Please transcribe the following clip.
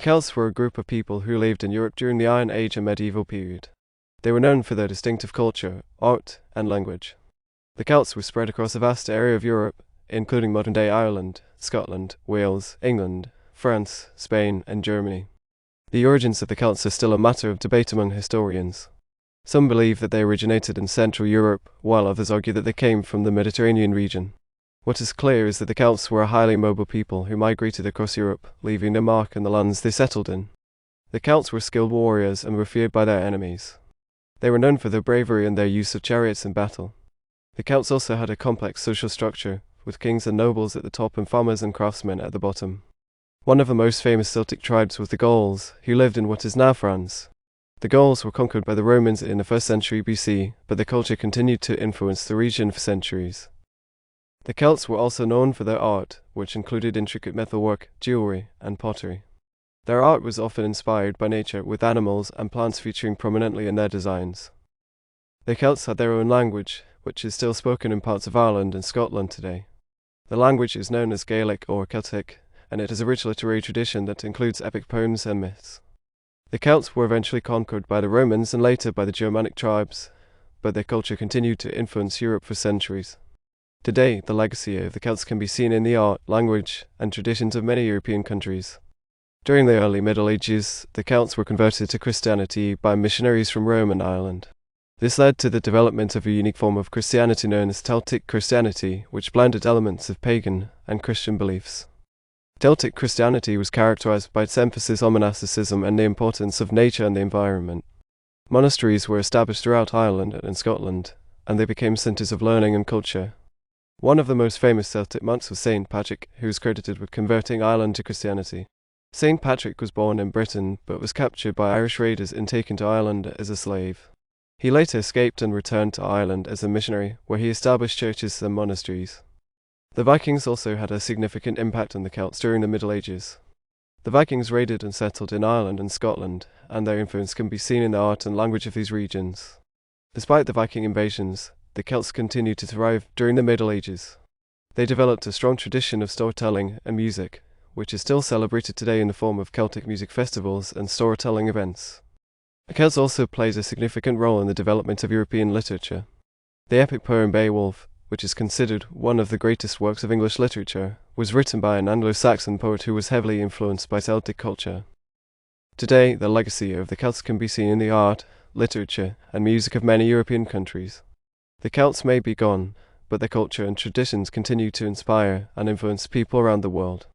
Celts were a group of people who lived in Europe during the Iron Age and medieval period. They were known for their distinctive culture, art, and language. The Celts were spread across a vast area of Europe, including modern-day Ireland, Scotland, Wales, England, France, Spain, and Germany. The origins of the Celts are still a matter of debate among historians. Some believe that they originated in Central Europe, while others argue that they came from the Mediterranean region. What is clear is that the Celts were a highly mobile people who migrated across Europe, leaving their mark in the lands they settled in. The Celts were skilled warriors and were feared by their enemies. They were known for their bravery and their use of chariots in battle. The Celts also had a complex social structure, with kings and nobles at the top and farmers and craftsmen at the bottom. One of the most famous Celtic tribes was the Gauls, who lived in what is now France. The Gauls were conquered by the Romans in the 1st century BC, but their culture continued to influence the region for centuries. The Celts were also known for their art, which included intricate metalwork, jewelry, and pottery. Their art was often inspired by nature, with animals and plants featuring prominently in their designs. The Celts had their own language, which is still spoken in parts of Ireland and Scotland today. The language is known as Gaelic or Celtic, and it is a rich literary tradition that includes epic poems and myths. The Celts were eventually conquered by the Romans and later by the Germanic tribes, but their culture continued to influence Europe for centuries. Today, the legacy of the Celts can be seen in the art, language, and traditions of many European countries. During the early Middle Ages, the Celts were converted to Christianity by missionaries from Rome and Ireland. This led to the development of a unique form of Christianity known as Celtic Christianity, which blended elements of pagan and Christian beliefs. Celtic Christianity was characterized by its emphasis on monasticism and the importance of nature and the environment. Monasteries were established throughout Ireland and Scotland, and they became centers of learning and culture. One of the most famous Celtic monks was Saint Patrick, who is credited with converting Ireland to Christianity. Saint Patrick was born in Britain, but was captured by Irish raiders and taken to Ireland as a slave. He later escaped and returned to Ireland as a missionary, where he established churches and monasteries. The Vikings also had a significant impact on the Celts during the Middle Ages. The Vikings raided and settled in Ireland and Scotland, and their influence can be seen in the art and language of these regions. Despite the Viking invasions, the Celts continued to thrive during the Middle Ages. They developed a strong tradition of storytelling and music, which is still celebrated today in the form of Celtic music festivals and storytelling events. The Celts also played a significant role in the development of European literature. The epic poem Beowulf, which is considered one of the greatest works of English literature, was written by an Anglo-Saxon poet who was heavily influenced by Celtic culture. Today, the legacy of the Celts can be seen in the art, literature, and music of many European countries. The Celts may be gone, but their culture and traditions continue to inspire and influence people around the world.